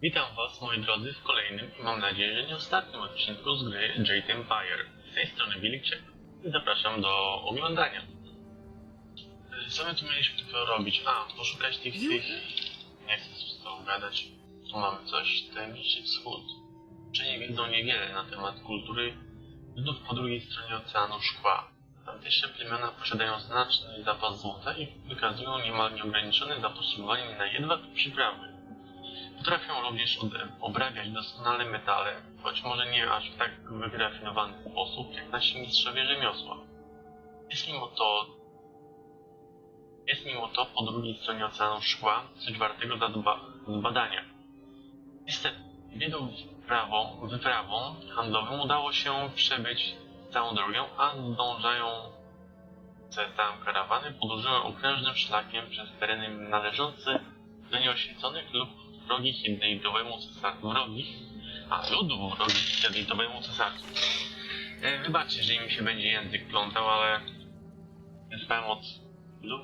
Witam Was, moi drodzy, w kolejnym i mam nadzieję, że nie ostatnim odcinku z gry Jade Empire. Z tej strony Wilczek i zapraszam do oglądania. Co my tu mieliśmy tylko robić? Poszukać tych... Nie chcę z tobą gadać. Tu mamy coś. Tajemniczy wschód. Uczeni wiedzą niewiele na temat kultury ludów po drugiej stronie Oceanu Szkła. Tamtejsze plemiona posiadają znaczny zapas złota i wykazują niemal nieograniczone zapotrzebowanie na jedwab i przyprawy. Potrafią również obrabiać doskonale metale, choć może nie aż w tak wyrafinowany sposób jak nasi mistrzowie rzemiosła. Jest mimo to po drugiej stronie Oceanu Szkła coś wartego zbadania. Niestety, biedą wyprawą handlową udało się przebyć całą drogę, a zdążające tam karawany podróżują okrężnym szlakiem przez tereny należące do nieoświeconych lub wrogich jednitowemu cesarstwu. Wybaczcie, że im się będzie język plątał, ale spałem od ilu?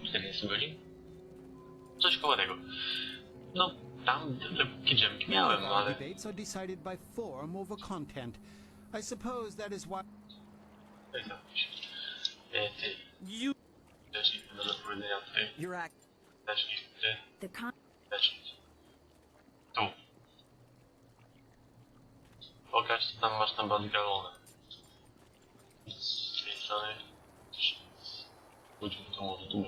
40 godzin? Coś koło tego. No, tam lekkie dżemki miałem, ale... Debates are decided by form over content. I suppose that is why... Ty. Też nie do powiedzenia ty. Też nie ty. Też nie ty. Tu. Pokaż, co tam masz na badgalonę. Z tej strony... Pójdźmy to może tu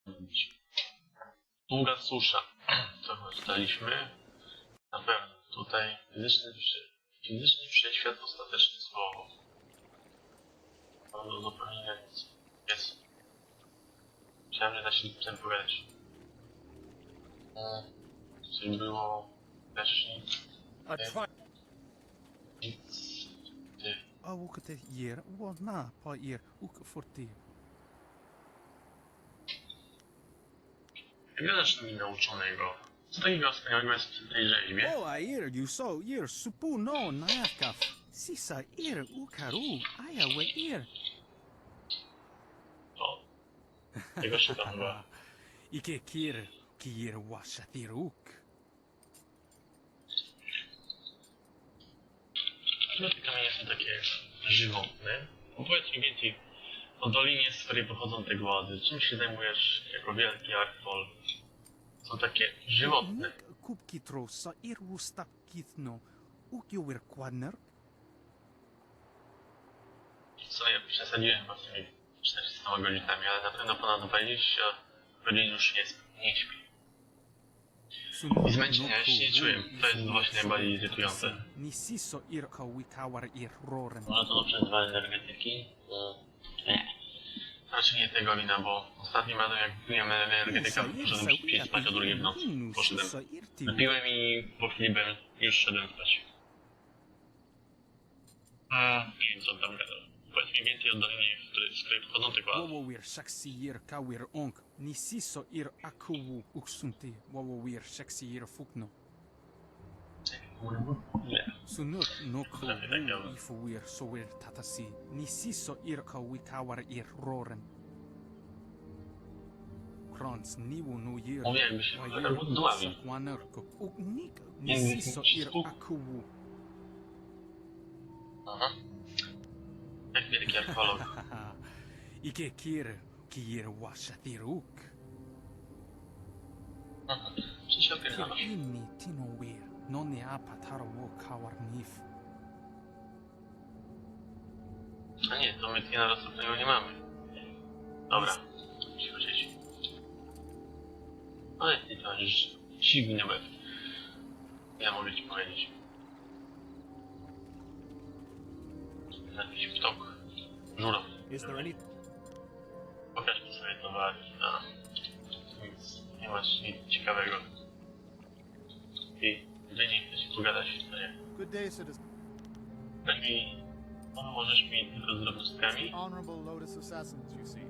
będzie. Długa susza. Co dostaliśmy? Na pewno. Tutaj fizyczny wszechświat, ostateczne słowo. Mam do zupełnienia nic. Jest. Myślałem, że da się tym pogadać. Coś było... Też nic. Nic. Ty. Gadasz mi nauczonego. Co takiego wspaniałego jest w tej rzeźbie? supu no nayakaf. Sisa ukaru, aya O. Tego szukam chyba. Ike kir washatiruk. Chyba te kamienie są takie żywotne. Opowiedz mi więcej o dolinie, z której pochodzą te głazy. Czym się zajmujesz jako wielki archwol? Są takie żywotne. Kubki trosa irustak kitno. Ukiower kwadner. Co ja przesadziłem chyba z tymi 400 godzinami, ale na pewno ponad 20 godzin już nie śpi. I zmęczenia ja się nie czuję. To jest właśnie najbardziej irytujące. Może to przez dwa energetyki? Raczej nie tego wina, bo ostatnim razem jak piłem energetyka, poszedłem szybciej spać o drugiej w nocy. Poszedłem. Napiłem i po chwili już szedłem spać. Nie wiem co tam gadał. Powiedz mi więcej o dolinie, z której pochodzą te głazy. Sunut no ifuir sower tatasi nisiso irka wikawar roren. Krons niwu no yer. Mówię jakby się dławił. Nisiso ir akuwu. Aha. Jak wielki archeolog. Ike kir washatiruk. Czy się opierdalasz? Inni tinowir. No nie apataro kawar nif. A nie, to my tina roztropnego nie mamy. Dobra, cicho siedź. Ale ty to już siwny łeb. Ja mogę ci powiedzieć. Jakiś ptok. Żuraw. Pokaż mi sobie towary. Nic, nie masz nic ciekawego. I Jenny, chcesz się pogadać? To nie. Good day, citizen. Tak mi... Możesz mi tylko z drobnostkami? Honorable Lotus assassins, you see.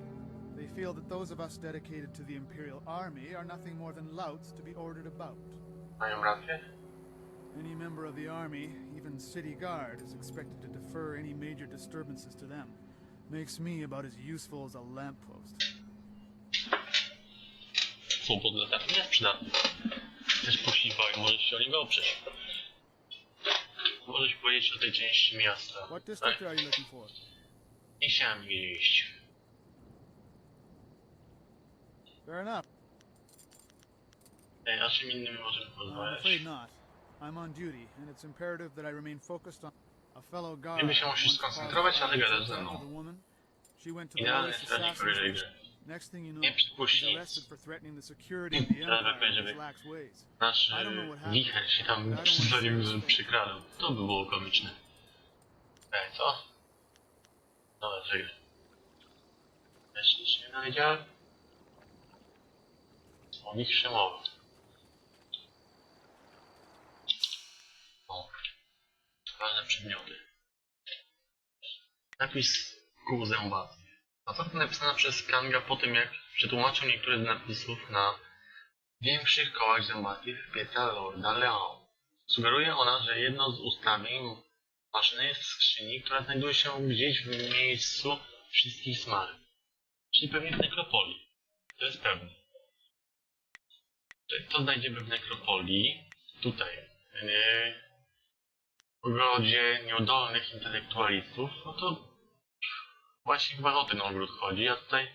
They feel that those of us dedicated to the Imperial Army are nothing more than louts to be ordered about. Mają rację? Any member of the army, even city guard, is expected to defer any major disturbances to them. Makes me about as useful as a lamppost. Swobód dla tak nie jest przydatny. Chcesz posiłkować, możesz się o niego oprzeć. Możesz powiedzieć o tej części miasta. What district are you looking for? Nie chciałem iść. Fair enough. Ej, a czym innym możemy I'm porozmawiać? afraid not. I'm on duty, and it's imperative that I remain focused on a fellow guard. Niby się musisz once skoncentrować, caused ale gadasz the ze death mną. of a woman. She went to the Idealny lowest strażnik assassin's w post. grze. Next thing you know, Nie przypuść he's nic. arrested for threatening the security of the Teraz Empire brakuje, with żeby his lax ways. nasz I don't know what happened. wicher się tam I don't przy wanna nim see his przykradł. To by było komiczne. Ej, co? Dobra, czekaj. Jeszcze nic nie dowiedziałem? O wichrzy mowa. O. Ważne przedmioty. Napis kół zębaty. Notatka napisana przez Kanga po tym, jak przetłumaczył niektóre z napisów na większych kołach zębatych pieca Lorda Leon. Sugeruje ona, że jedno z ustawień maszyny jest w skrzyni, która znajduje się gdzieś w miejscu wszystkich smarów. Czyli pewnie w nekropolii. To jest pewne. Co znajdziemy w nekropolii? Tutaj. W ogrodzie nieudolnych intelektualistów. No to właśnie chyba o ten ogród chodzi, a tutaj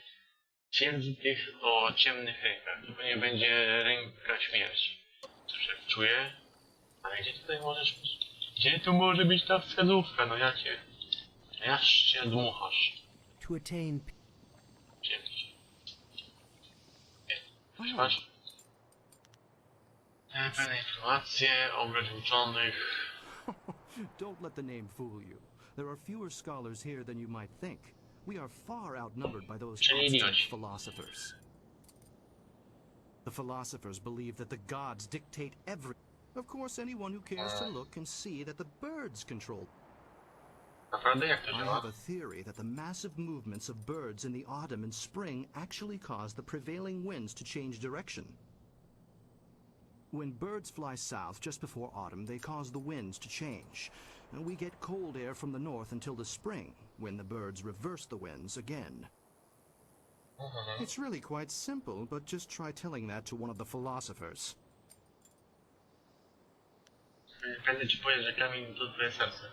twierdzi tych o ciemnych rękach. To pewnie będzie ręka śmierci. Coś tak czuję. Ale gdzie tutaj możesz... Gdzie tu może być ta wskazówka? No jaż cię dmuchasz. To attain Dzięki. Coś masz? Pewne informacje o ogrodzie uczonych. Don't let the name fool you. There are fewer scholars here than you might think. We are far outnumbered by those Czyli obstinate idioci. philosophers. The philosophers believe that the gods dictate every... Of course, anyone who cares to look can see that the birds control. Naprawdę jak to I działa? have a theory that the massive movements of birds in the autumn and spring actually cause the prevailing winds to change direction. When birds fly south just before autumn, they cause the winds to change. And we get cold air from the north until the spring, when the birds reverse the winds again. It's really quite simple, but just try telling that to one of the philosophers. Będę ci powie, że kamień to twoje serce.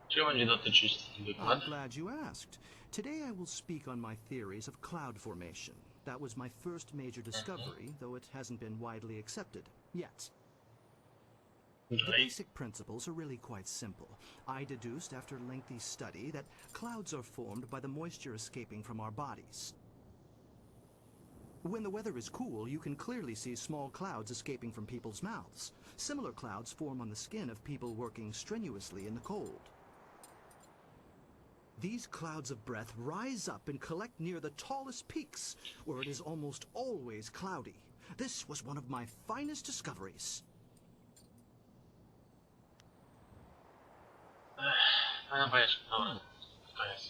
Czego będzie dotyczyć ten I'm wykład? glad you asked. Today I will speak on my theories of cloud formation. That was my first major discovery, though it hasn't been widely accepted yet. The Dalej. basic principles are really quite simple. I deduced after lengthy study that clouds are formed by the moisture escaping from our bodies. When the weather is cool, you can clearly see small clouds escaping from people's mouths. Similar clouds form on the skin of people working strenuously in the cold. These clouds of breath rise up and collect near the tallest peaks, where it is almost always cloudy. This was one of my finest discoveries. No powiesz, dobra. To jest.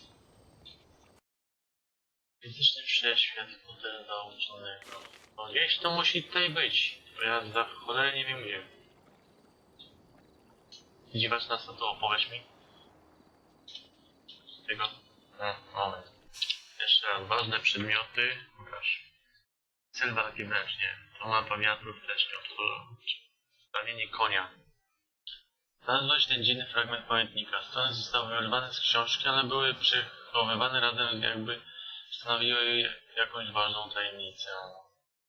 Fizyczny wszechświat potęga uczonego. No gdzieś to musi tutaj być. Bo ja za cholerę nie wiem gdzie. Dziwasz nas, to opowiedz mi. Z tego? No, moment. Jeszcze raz, ważne przedmioty. Pokaż. Cel walki wręcz nie. To mapa wiatru wsteczny odkolor. Stawienie konia. Znalazłeś ten dziwny fragment pamiętnika. Strony zostały wyrwane z książki, ale były przechowywane razem, jakby stanowiły jakąś ważną tajemnicę.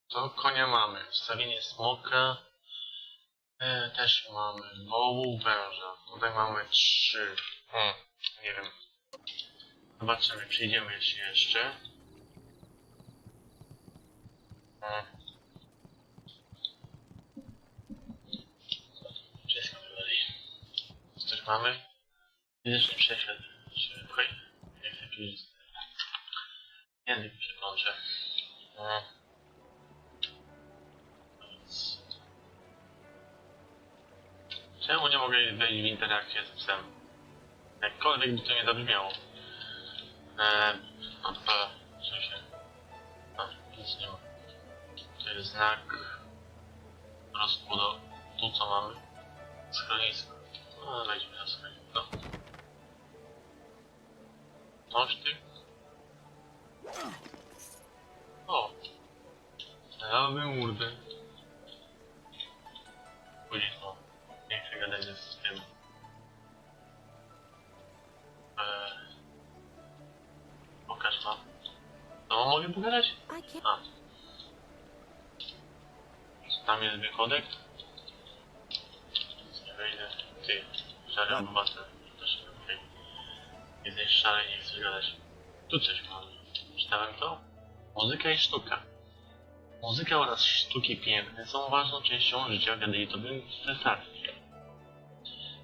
To konia mamy. Wstawienie smoka. Też mamy. Wołu, węża. Tutaj mamy 3. Nie wiem. Zobaczymy, przyjdziemy się jeszcze. Wszystko dalej. Coś mamy? Fizyczny prześlad. Pchaj. Nie chcę pić. Język przekończę. Czemu nie mogę wejść w interakcję z psem? Jakkolwiek by to nie zabrzmiało. W sensie... No, nic nie ma. To jest znak... rozbudowy. Tu co mamy? Schronisko. No, wejdźmy na schronisko. No. Noż ty? O! Lawy murdy. Później to. Nie chcę gadać ze systemem. Pokaż mam. No mogę pogadać? I can't. A. Tam jest wychodek. Nie wejdę. Ty, szary obywatel. Też okej. Jesteś szary, nie chcesz gadać. Tu coś mam. Czytałem to? Muzyka i sztuka. Muzyka oraz sztuki piękne są ważną częścią życia w gadyjtowym cesarstwie.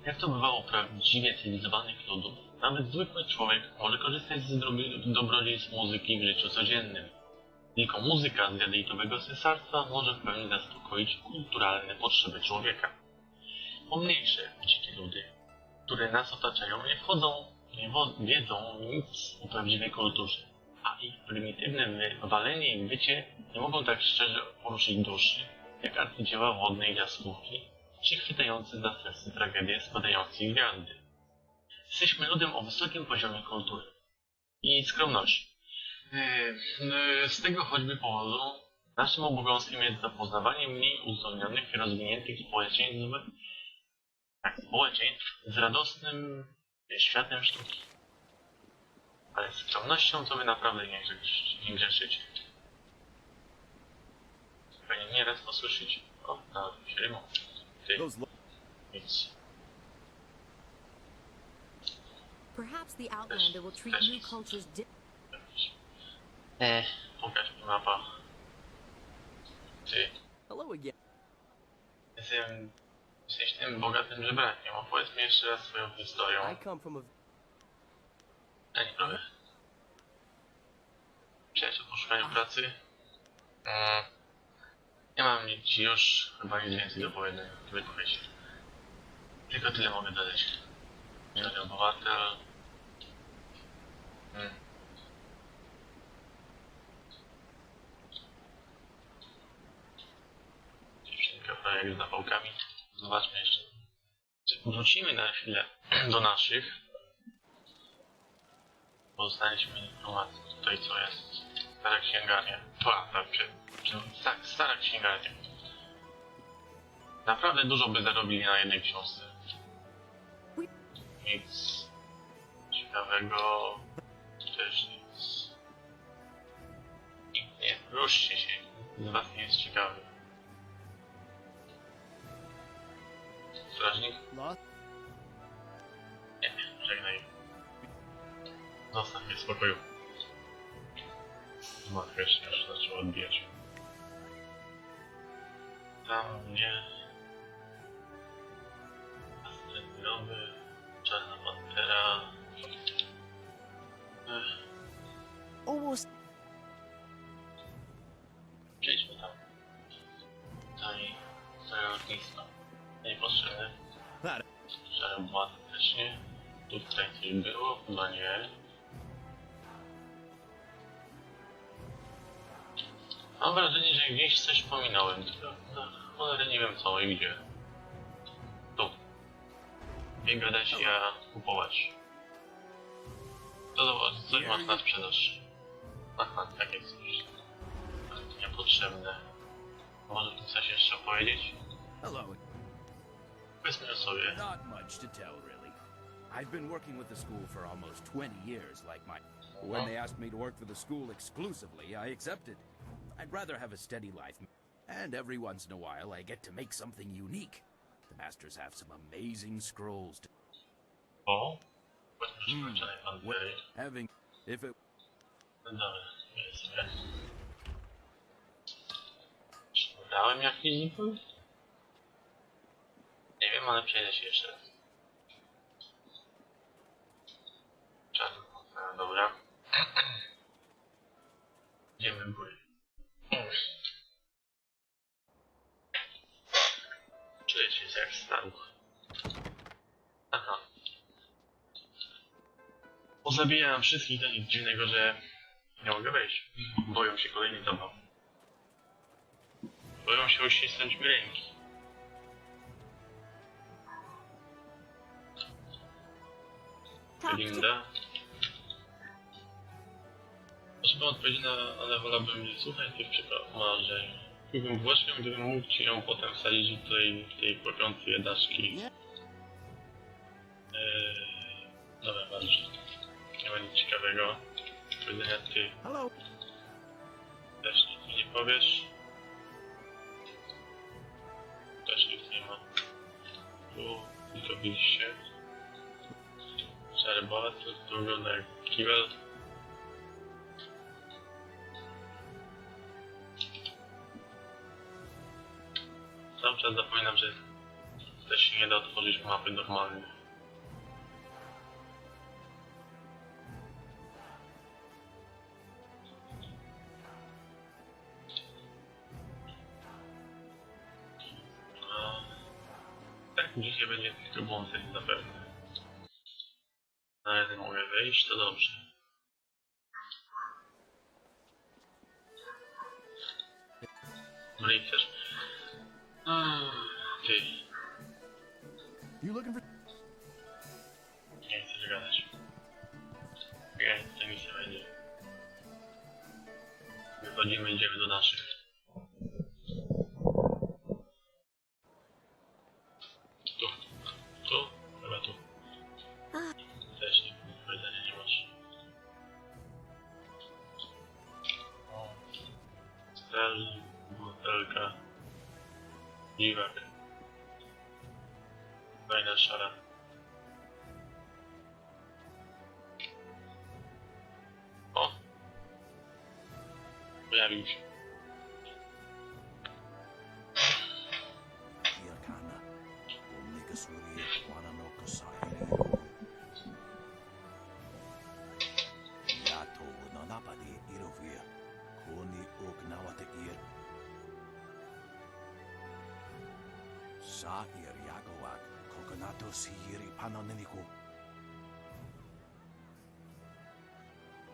Jak to bywało u prawdziwie cywilizowanych ludów, nawet zwykły człowiek może korzystać z dobrodziejstw muzyki w życiu codziennym. Tylko muzyka z gadyjtowego cesarstwa może w pełni zaspokoić kulturalne potrzeby człowieka. Pomniejsze dzikie ludy, które nas otaczają, nie wiedzą nic o prawdziwej kulturze, a ich prymitywne walenie i wycie nie mogą tak szczerze poruszyć duszy, jak arcydzieła wodnej jaskółki, czy chwytające za serce tragedie spadającej gwiazdy. Jesteśmy ludem o wysokim poziomie kultury i skromności. Z tego choćby powodu naszym obowiązkiem jest zapoznawanie mniej uzdolnionych i rozwiniętych społeczeństw z radosnym światem sztuki. Ale z skromnością to wy naprawdę nie grzeszycie. Pewnie nieraz to słyszycie. O, nawet się rymą. Ty. Nic. Perhaps the Outlander will treat new cultures Pokaż mi mapa. Ty. Hello again. Jesteś tym bogatym żebrakiem. Opowiedz mi jeszcze raz swoją historię. I come from a Ja nie prawie. Przyjaciół po szukaniu pracy. Nie mam nic już, chyba nic więcej do powiedzenia. Wypowiedź. Tylko tyle mogę dodać. Szary obywatel. Dziewczynka projekt z zapałkami. Zobaczmy jeszcze. Wrócimy na chwilę do naszych. Poznaliśmy informację. Tutaj co jest? Stara księgarnia. Tak, stara księgarnia. Naprawdę dużo by zarobili na jednej książce. Nic ciekawego. Też nic. Nie, ruszcie się. Z was nie jest ciekawy. Strażnik? Lot? Nie, żegnaj. Zostaw mnie w spokoju. Matka się już zaczęła odbijać. Tam mnie... Ascendowy, czarna pantera... almost. Przejdźmy tam. Tutaj... Stare lotnisko. Niepotrzebne. Szary obywatel też nie. Tutaj coś było? Chyba nie. Mam wrażenie, że gdzieś coś pominąłem. Ale nie wiem co i gdzie. Tu. Nie gadać, a kupować. To zobacz, coś masz na sprzedaż. Aha, takie coś. Ale to niepotrzebne. Może tu coś jeszcze powiedzieć? Hello. Powiedzmy o sobie. Not much to tell, really. I've been working with the school for almost 20 years, like my... When they asked me to work for the school exclusively, I accepted. I'd rather have a steady life, and every once in a while I get to make something unique. The masters have some amazing scrolls to... O? Powiedzmy, że pan Terry. Having... If it... No dobra, jest sobie. Czy dałem jakiś znikły? Nie wiem, ale przejdę się jeszcze raz. Czarny, dobra. Idziemy w górę. Czuję się jak staruch. Aha. Pozabijałem wszystkich do nic dziwnego, że nie mogę wejść. Boją się kolejnej zabawy. Boją się uścisnąć mi ręki. Linda. Proszę pan odpowiedzieć na, ale wolałbym nie słuchać tych marzeń. Kupiłbym bułeczkę, gdybym mógł ci ją potem wsadzić tutaj w tej płapiącej jadaczki. Dobra, ważne. Nie ma nic ciekawego. Powiedzenia ty Hello. też nic mi nie powiesz. Też nic nie ma. Tu tylko wyjście. Szary bolec, to wygląda jak kibel. Cały czas zapominam, że też się nie da otworzyć mapy normalnie. Tak, dzisiaj będzie tylko błąd zapewne. Na razie mogę wejść, to dobrze. Rycerz. Ty, You looking for? nie chcesz gadać. Nie, to nic nie będzie. Wychodzimy, idziemy do naszych. Tu, tu, chyba tu. Też nie, powiedzenia nie masz. O, stel, butelka, dziwak. Fajna szara. O! Pojawił się. Yakana, Omnigasuri, Wananoka Sahiri, Yato, Nanapadi, Irovir, Koni Oknawata Ir, Sahir Yagowak, Kokonato Sihiri Panoneniku.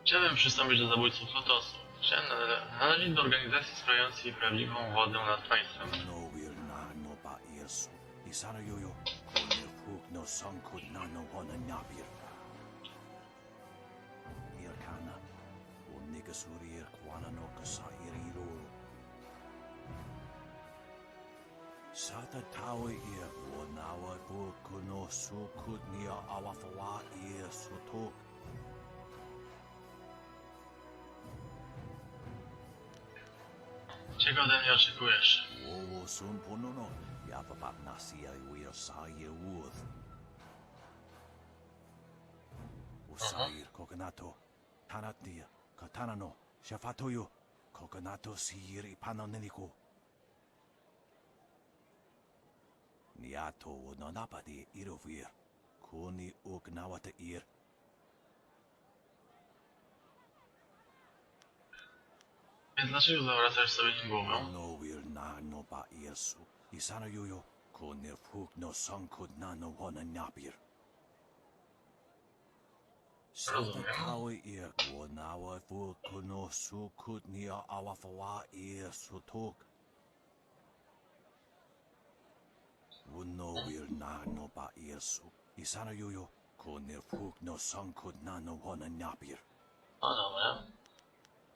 Chciałem przystąpić do zabójców Lotosu. Chciałem należeć do organizacji sprawującej prawdziwą wodę nad państwem. No wir na no ba irsu. Isana yoyo, Konir Fuk no Sankud Nano Wana Nyapir. Irkana, Omnigasuri Irkwana no Kasahiri Ruru. Sata tawe ir wanawa bukuno sukut nia awafawa ir sotok. Czego ode mnie oczekujesz? Wowo sun ponono, yapapat nasia wir saye wuth. Usair kokonato, tanatnia, katanano, shafatoyo, kokonato sir ipanoneniku. Niato wonanapadi irovir, kuni ugnawata ir. Więc dlaczego zawracasz sobie nim głowę? No wir na no ba irsu, isana yoyo, konir fuk no sankud na no wana nyapir. Sata Rozumiem. kawe ir wonawa fuk no sukut nia awafawa ir sotok. Wuno wir na no ba irsu, isana yoyo, konir fuk no sankud na no wana nyapir. O dobra.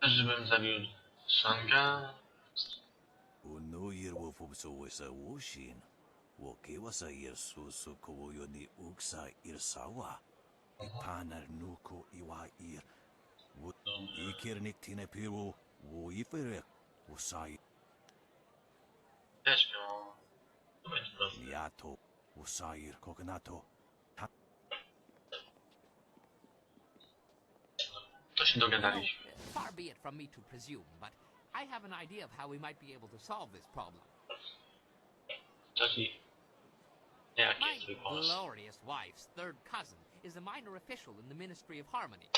Też żebym zabił Shanga. Uno ir wo fubso wesa wushin. Wo kewasa ir susu kowoyo ni uksa ir sawa. Ipanar nuko iwa ir. Wo ikirnik tina piru. Wo iferek. Usai Też miał. To będzie proste. niato. Usair kokonato. To się dogadaliśmy. Far be it from me to presume, but I have an idea of how we might be able to solve this problem. Jackie. Jaki My jest twój pomysł? glorious wife's third cousin is a minor official in the Ministry of Harmony.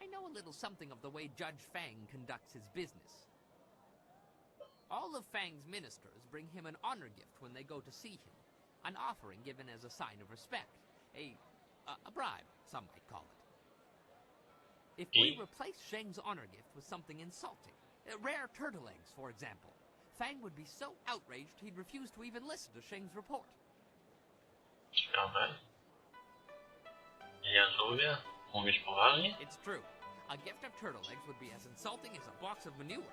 I know a little something of the way Judge Fang conducts his business. All of Fang's ministers bring him an honor gift when they go to see him, an offering given as a sign of respect, a bribe, some might call it. If we replace Sheng's honor gift with something insulting, rare turtle eggs, for example, Fang would be so outraged he'd refuse to even listen to Sheng's report. Ciekawe. Ja lubię. Mówisz poważnie? It's true. A gift of turtle eggs would be as insulting as a box of manure.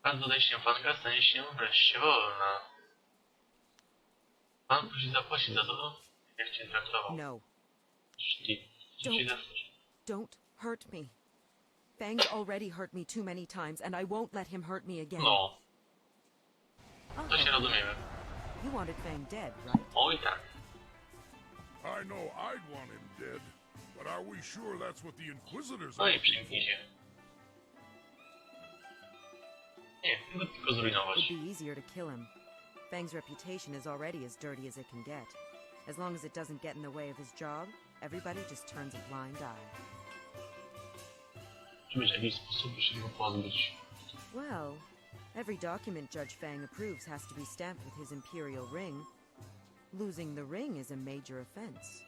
Raz odejście Fanga stanie się wreszcie wolna. Pan musi zapłacić za to, jak cię traktował. No. Jeśli Don't hurt me. Fang's already hurt me too many times, and I won't let him hurt me again. No, to się rozumiemy. You wanted Fang dead, right? Oj tak. I know I'd want him dead, but are we sure that's what the Inquisitors No are? i przymknijcie. Nie, chyba tylko zrujnować. It'd be easier to kill him. Fang's reputation is already as dirty as it can get. As long as it doesn't get in the way of his job, everybody just turns a blind eye. Czy być jakiś sposób, by się go pozbyć? Well, every document Judge Fang approves has to be stamped with his Imperial ring. Losing the ring is a major offense.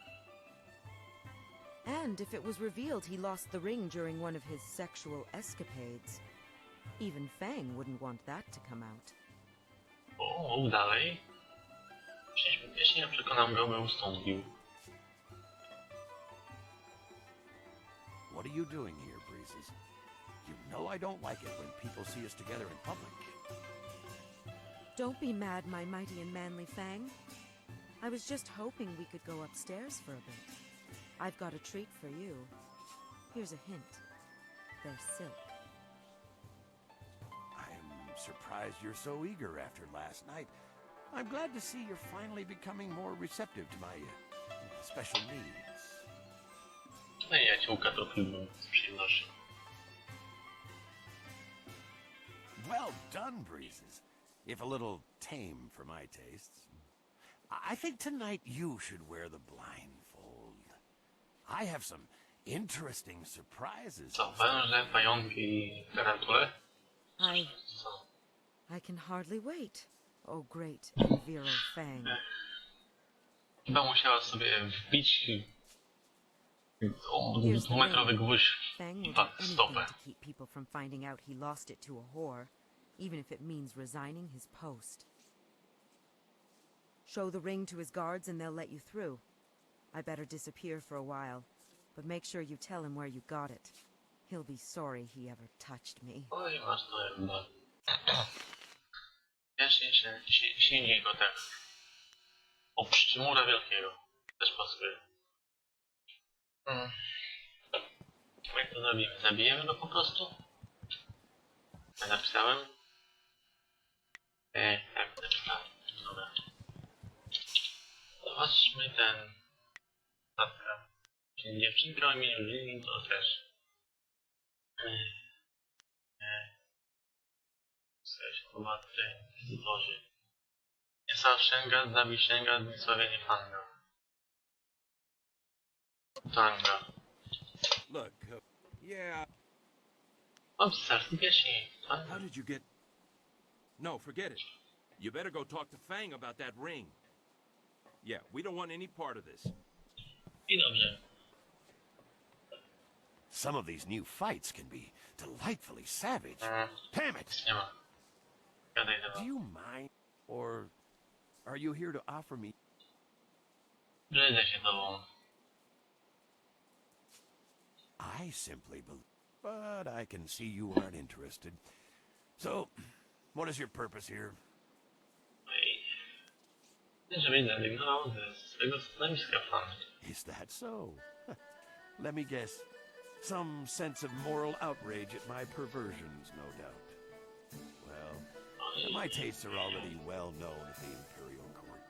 And if it was revealed he lost the ring during one of his sexual escapades, even Fang wouldn't want that to come out. O, mów dalej. Jeśli nie przekonam go, by ustąpił. What are you doing here, Breezes? You know I don't like it when people see us together in public. Don't be mad, my mighty and manly Fang. I was just hoping we could go upstairs for a bit. I've got a treat for you. Here's a hint. They're silk. I'm surprised you're so eager after last night. I'm glad to see you're finally becoming more receptive to my special needs. No i jaciółka to piłbym z przyjemnością. Well done, Breezes. If a little tame for my tastes. I think tonight you should wear the blindfold. I have some interesting surprises. Co, węże, pająki i tarantule? Co? I can hardly wait. Oh, great and virile Fang. Chyba musiała sobie wbić dwumetrowy gwóźdź Fang will w do anything stopę. to keep people from finding out he lost it to a whore, even if it means resigning his post. Show the ring to his guards and they'll let you through. I better disappear for a while, but make sure you tell him where you got it. He'll be sorry he ever touched me. Oj, masz to chyba. Silniej go tak. O pszczymura wielkiego. Też pasuje. Jak to zrobimy? Zabijemy go po prostu? Ja napisałem? Tak, napisałem. Dobra. Zobaczmy ten... Statka. Czyli dziewczynka o imieniu Lily to też. Chyba tutaj wizytorzy. Nie sam Shenga, zabij Shenga, niesławienie Fanga. Tanga. Look, yeah. Obserw, pieśni. How did you get... No, forget it. You better go talk to Fang about that ring. Yeah, we don't want any part of this. I dobrze. Some of these new fights can be delightfully savage. Damn it! Nie ma. Gadaj chyba. Do you mind, or are you here to offer me... Brzydzę się tobą. I simply believe... But I can see you aren't interested. So, what is your purpose here? Żeby zrezygnował ze swego stanowiska Fanga. Is that so? Let me guess. Some sense of moral outrage at my perversions, no doubt. Well, my tastes are already well known at the Imperial Court.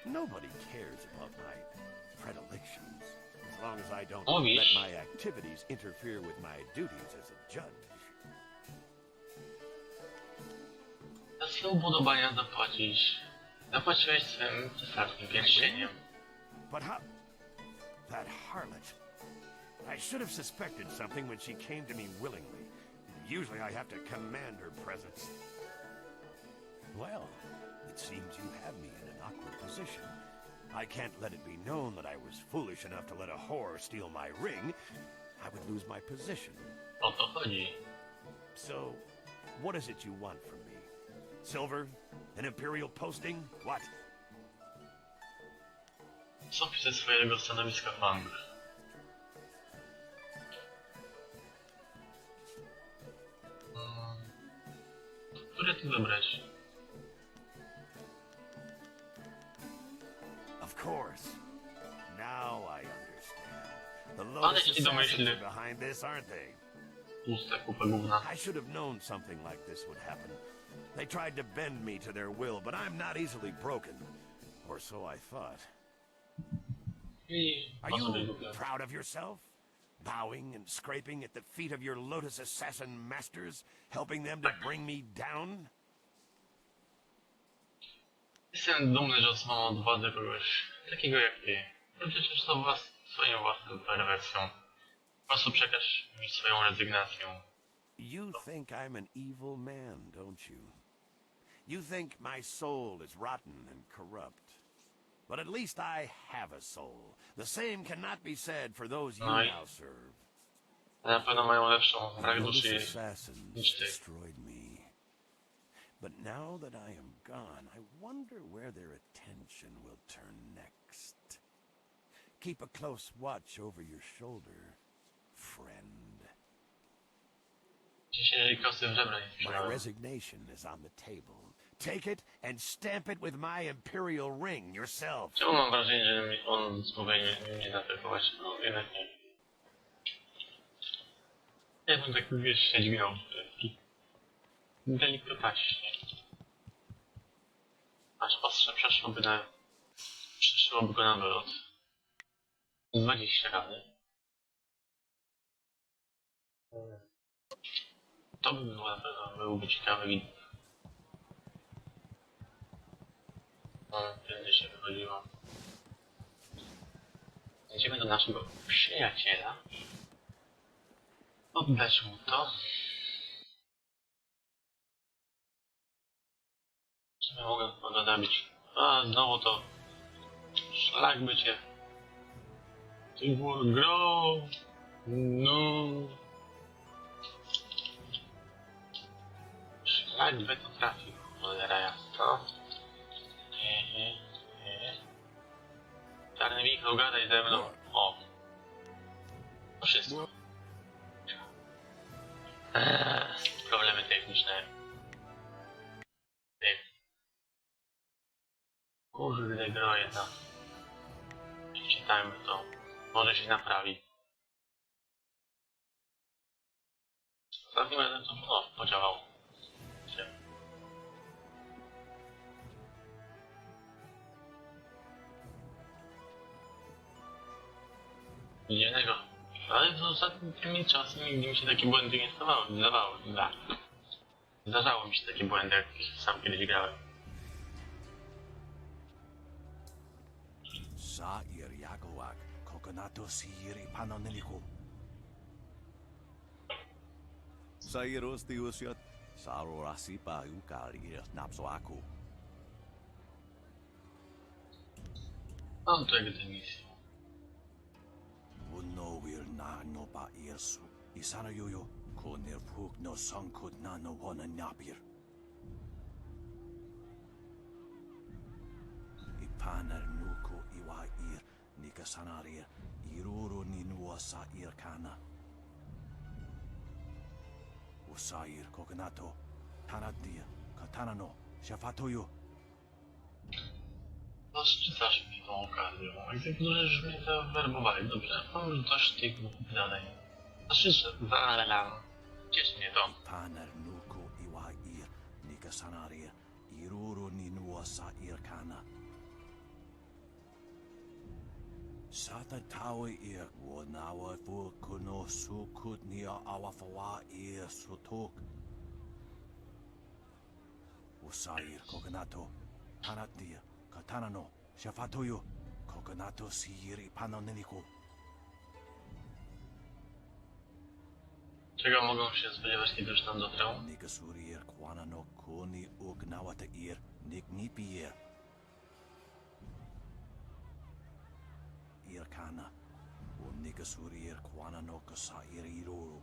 Nobody cares about my predilections, as long as I don't let my activities interfere with my duties as a judge. Za swoje upodobania zapłacić. Zapłaciłeś swym cesarskim pierścieniem. But how... That harlot... I should have suspected something when she came to me willingly. Usually I have to command her presence. Well, it seems you have me in an awkward position. I can't let it be known that I was foolish enough to let a whore steal my ring. I would lose my position. O to chodzi. So, what is it you want from me? Silver? An imperial posting? What? Co ze swojego stanowiska Fanga? które tu wybrać? Of course. Now I understand. The Ale Lotus ci Assassins domyślny. are behind this, aren't they? Puste kupę gówna. I should have known something like this would happen. They tried to bend me to their will, but I'm not easily broken. Or so I thought. I Are po sobie you kupię. proud of yourself? Bowing and scraping at the feet of your Lotus Assassin masters, helping them to bring me down? Jestem dumny, że otrzymam od władzy kogoś takiego jak ty. No przecież to swoją własną perwersją. Po prostu przekaż mi swoją rezygnację. You think I'm an evil man, don't you? You think my soul is rotten and corrupt. But at least I have a soul. The same cannot be said for those you now serve. Na pewno mają lepszą The brak Lotus duszy Assassins niż ty. destroyed me. But now that I am gone, I wonder where their attention will turn next. Keep a close watch over your shoulder, friend. Dzisiaj kosy w żebra nie My sprzedałem. resignation is on the table. Take it and stamp it with my imperial ring yourself. Czemu mam wrażenie, że on spróbuje mnie zaatakować? No jednak nie. Ja bym tak wiesz, się dźwignął. Delikatnie. Aż ostrze przeszłoby go na wylot. 20 razy. To by było na pewno, byłby ciekawy widok. No, będzie się wychodziło. Idziemy do naszego przyjaciela. Oddać mu to. Co ja mogę go zabić? A, znowu to. Szlak by cię. Ty gro. No. Szlak by to trafił. Cholera jasna. Czarny Michał, gadaj ze mną. O. To wszystko. Problemy techniczne. Ty. Kurde, gro jedna. Przeczytajmy to. Może się naprawi. Ostatnim razem to podziałało. Dziwnego. Ale w ostatnimi czasy nigdy mi się takie błędy nie zdawały. Zdarzało mi się takie błędy, jak sam kiedyś grałem. Sair Yagowak, Kokonato Siri Panoniliku. Sairos tiusiot, Sarorasi pa ukari napsoaku. Mam tu jakby misję. Uno will na no pa irsu. Isana yuyo, konir puk no sankut na no wana napir. Ipanar nuko iwa ir, nika sanarir, iruru ni nuwa sa ir kana. Usair kokonato, tanadir, katanano, shafatoyo. Zaszczycasz mnie tą okazją. Egzekutorzy mnie zawerbowali. Dobrze, mam już dość tych zadań. Cieszy mnie to. Panar nuko iwa ir, nika sanarir, iruru ni nuwa sa ir kana. Sata tawe ir, wanawa fu kuno sukut nia awafawa ir sutok. Usair kokonato, tanadir, katanano, shafatoyo, kokonato siri panoniliku. Czego mogą się spodziewać, kiedy już tam dotrę? Nika surir kwanano kuni ugnawata ir, nik nipiir. Irkana, nika surir kwanano kasa iriruru.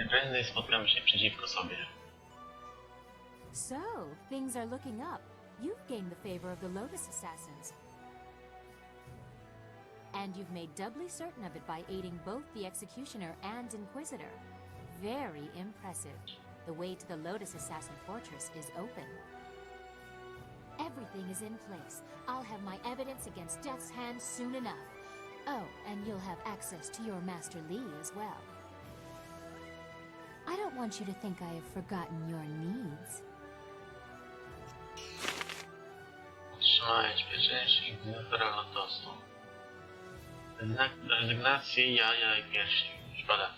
Prędzej spotkamy się przeciwko sobie. So, things are looking up. You've gained the favor of the Lotus Assassins. And you've made doubly certain of it by aiding both the Executioner and Inquisitor. Very impressive. The way to the Lotus Assassin Fortress is open. Everything is in place. I'll have my evidence against Death's Hand soon enough. Oh, and you'll have access to your Master Li as well. I don't want you to think I have forgotten your needs. Otrzymałeś pieczęć Ignatora Lotosu. Znak rezygnacji, jaja i piersi. Szkoda.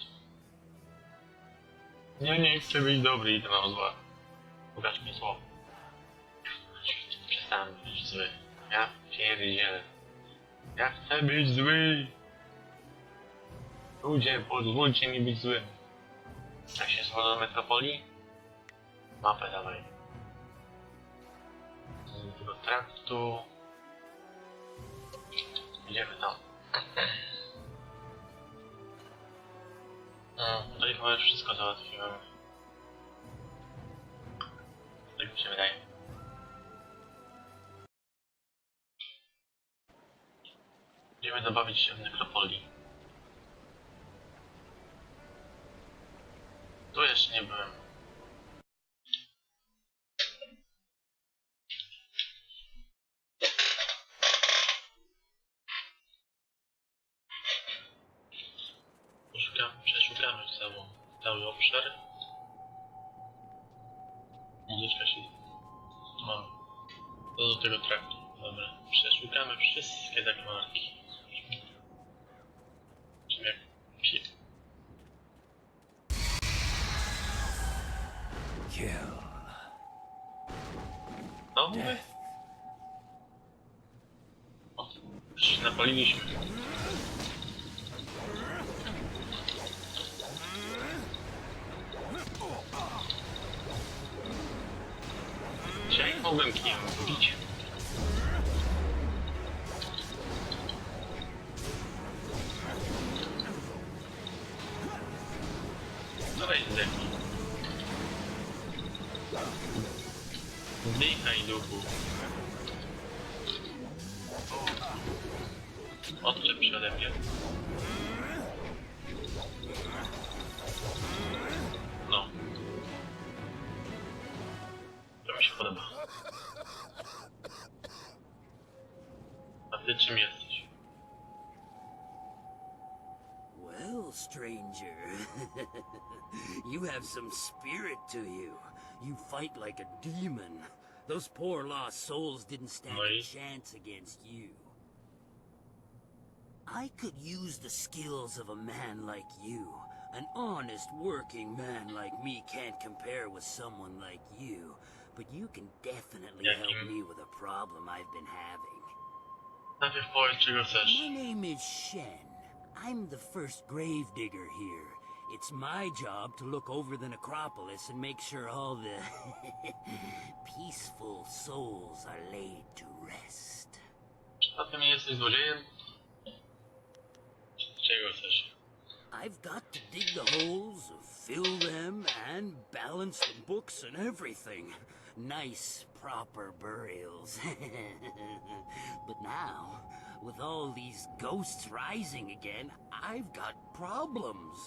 Nie chcę być dobry i to mam zła. Pokaż mi słowo. Przestań być zły. Ja pierdzielę. Ja chcę być zły. Ludzie, pozwólcie mi być złym. Jak się schodzą do metropolii? Mapę dawaj. Z tego traktu. Idziemy tam. No i chyba już wszystko załatwiłem. Tak mi się wydaje. Idziemy zabawić się w nekropolii. Tu jeszcze nie byłem. Przeszukamy cały obszar. Muzyczka się... Mamy. Do tego traktu. Dobra. Przeszukamy wszystkie zakamarki. Czym jak... Kill. No mówię. O, już się napaliliśmy. Dzisiaj mogłem kijem bić. Dawaj zdechnij. Zdychaj duchu. Odczep się ode mnie. No. To mi się podoba. A ty czym jesteś? Well, stranger, you have some spirit to you. You fight like a demon. Those poor lost souls didn't stand a chance against you. I could use the skills of a man like you. An honest working man like me can't compare with someone like you. But you can definitely help me with a problem I've been having. Najpierw powiedz, czego chcesz. My name is Shen. I'm the first gravedigger here. It's my job to look over the necropolis and make sure all the peaceful souls are laid to rest. A ty nie jesteś złodziejem? Czego chcesz? I've got to dig the holes, fill them, and balance the books and everything. Nice, proper burials. But now, with all these ghosts rising again, I've got problems.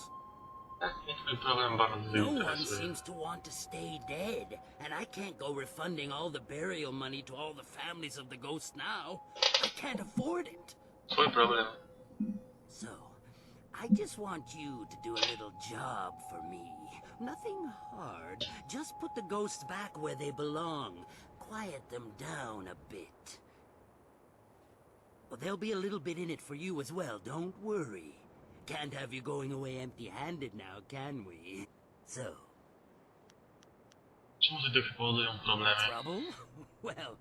No one seems to want to stay dead, and I can't go refunding all the burial money to all the families of the ghosts now. I can't afford it. Twój problem. So, I just want you to do a little job for me. Nothing hard. Just put the ghosts back where they belong. Quiet them down a bit. Well, there'll be a little bit in it for you as well, don't worry. Can't have you going away empty-handed now, can we? So... Czemu te duchy powodują problemy? Trouble? Well,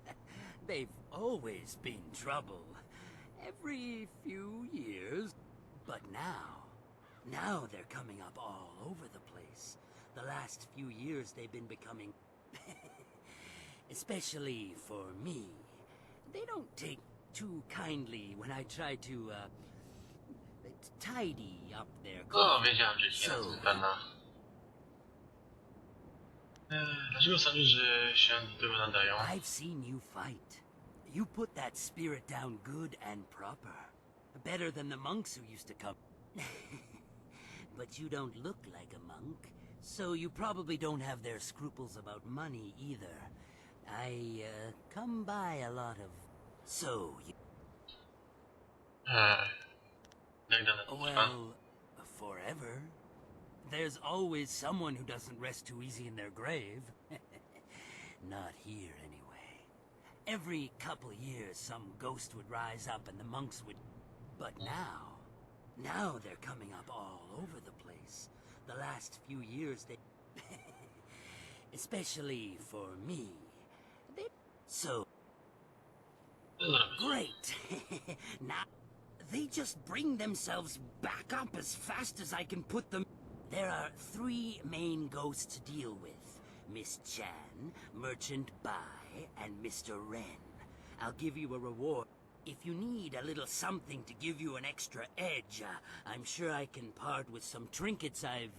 they've always been trouble. Every few years. But now they're coming up all over the place. The last few years they've been becoming... especially for me. They don't take too kindly when I try to, tidy up their O, wiedziałem, że się nazywa. Dlaczego sądzisz, że się do tego nadają? I've seen you fight. You put that spirit down good and proper. Better than the monks who used to come. But you don't look like a monk, so you probably don't have their scruples about money either. I, come by a lot of... So, you... Well, forever. There's always someone who doesn't rest too easy in their grave. Not here, anyway. Every couple years, some ghost would rise up and the monks would... But now they're coming up all over the place. The last few years, they... Especially for me. So... Great! Now, they just bring themselves back up as fast as I can put them... There are 3 main ghosts to deal with. Miss Chan, Merchant Bai, and Mr. Ren. I'll give you a reward. If you need a little something to give you an extra edge, I'm sure I can part with some trinkets I've...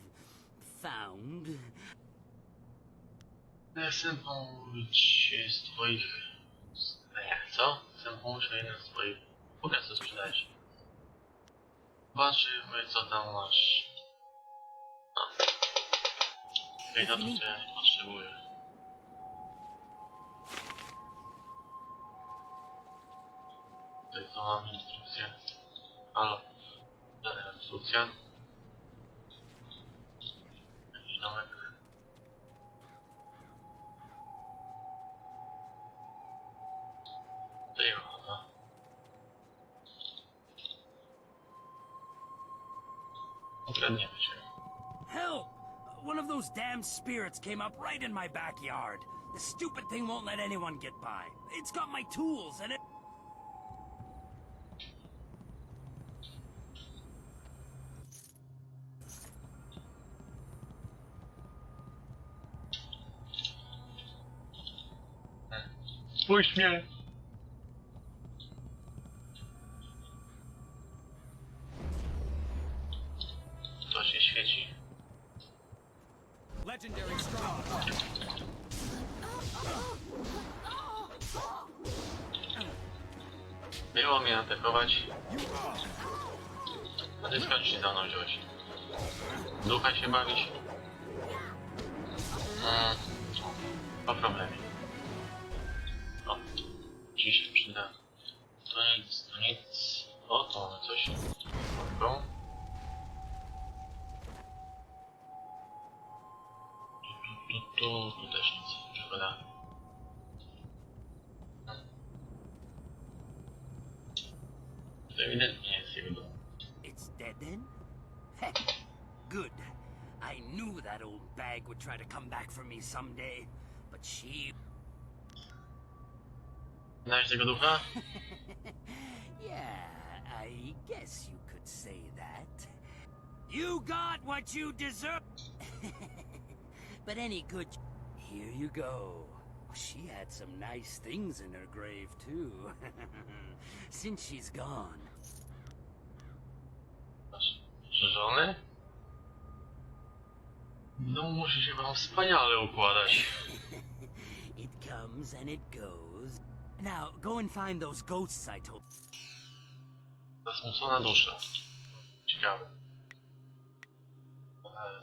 found. Chcę pomówić z twoich... Co? Chcę pomówić o jednym z twoich... Pokaż co sprzedać. Zobaczymy co tam masz. Okej, no to ja nie potrzebuję. Tutaj to mam instrukcję. Halo. Żadna instrukcja. Jakiś domek. Tutaj chyba. Ukradniemy cię. Help! One of those damn spirits came up right in my backyard. The stupid thing won't let anyone get by. It's got my tools and it... Spójrz mnie! To się świeci. Legendary strong. Było mnie atakować. A ty skąd się za mną wziąłeś? Ducha się bawić? Po problemie. O, ci się przyda. To nic, to nic. O, to mamy coś. Spoko. Tu też nic. Szkoda. To ewidentnie jest jego dom. It's dead then? Heh, good. I knew that old bag would try to come back for me someday, but she... Znałeś tego ducha? Yeah, I guess you could say that. You got what you deserve! But any good... Here you go. She had some nice things in her grave, too. Since she's gone. Żony? No musi się wam wspaniale układać. It comes and it goes. Now, go and find those ghosts I told... Zasmucona dusza. Ciekawe.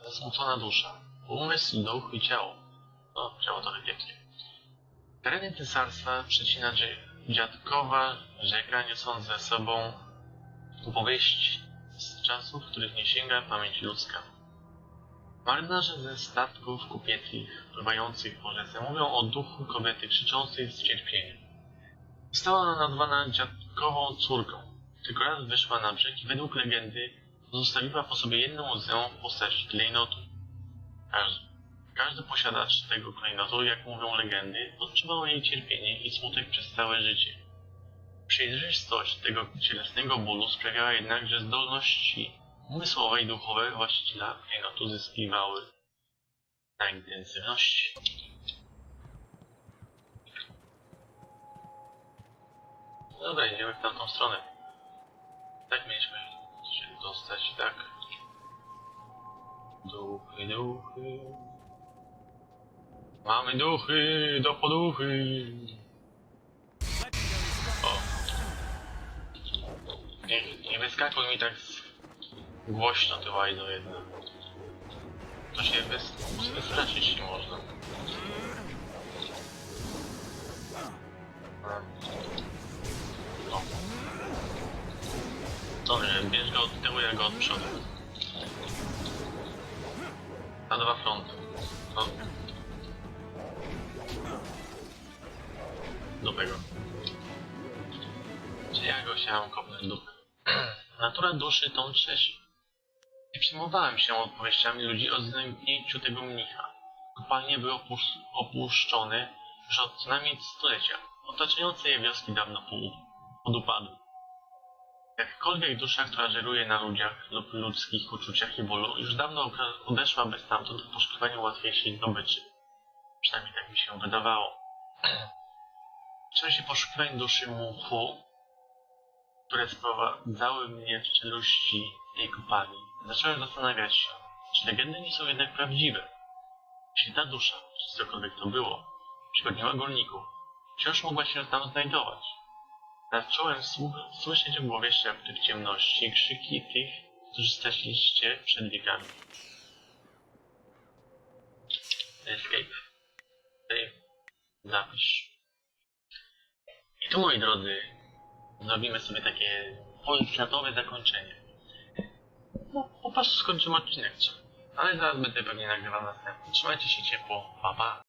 Zasmucona dusza. Umysł, duch i ciało. No, ciało trochę kiepskie. Tereny cesarstwa przecina dziadkowa rzeka, niosąc ze sobą opowieść z czasów, których nie sięga pamięć ludzka. Marynarze ze statków kupieckich pływających po rzece mówią o duchu kobiety krzyczącej z cierpienia. Została ona nazwana dziadkową córką. Tylko raz wyszła na brzeg i według legendy pozostawiła po sobie jedną łzę w postaci klejnotu. Każdy posiadacz tego klejnotu, jak mówią legendy, odczuwał jej cierpienie i smutek przez całe życie. Przejrzystość tego cielesnego bólu sprawiała jednak, że zdolności umysłowe i duchowe właściciela klejnotu zyskiwały na intensywności. Dobra, idziemy w tamtą stronę. Tak mieliśmy się dostać, tak? Duchy, duchy. Mamy duchy, do poduchy. O. Nie wyskakuj mi tak głośno, ty łajdo jedna. To się wystraszyć się można. O. Dobrze, bierz go od tyłu, ja go od przodu. Na dwa fronty. No. Dupę go. Czy ja go chciałem kopnąć dupę? Natura duszy tą trzeci. Nie przejmowałem się opowieściami ludzi o zniknięciu tego mnicha. Kopalnie były opuszczone już od co najmniej stulecia. Otaczające je wioski dawno podupadły. Jakkolwiek dusza, która żeruje na ludziach lub ludzkich uczuciach i bólu, już dawno odeszłaby stamtąd w poszukiwaniu łatwiejszej zdobyczy. Przynajmniej tak mi się wydawało. W czasie poszukiwań duszy muchu, które sprowadzały mnie w czeluści tej kopalni, zacząłem zastanawiać się, czy legendy nie są jednak prawdziwe. Jeśli ta dusza, czy cokolwiek to było, przygodniła górników, wciąż mogła się tam znajdować. Zacząłem słyszeć w głowie szepty w ciemności, krzyki tych, którzy straciliście przed wiekami. Escape. Save. Zapisz. I tu, moi drodzy, zrobimy sobie takie polskatowe zakończenie. No, po prostu skończymy odcinek. Ale zaraz będę pewnie nagrywał następny. Trzymajcie się ciepło. Pa, pa.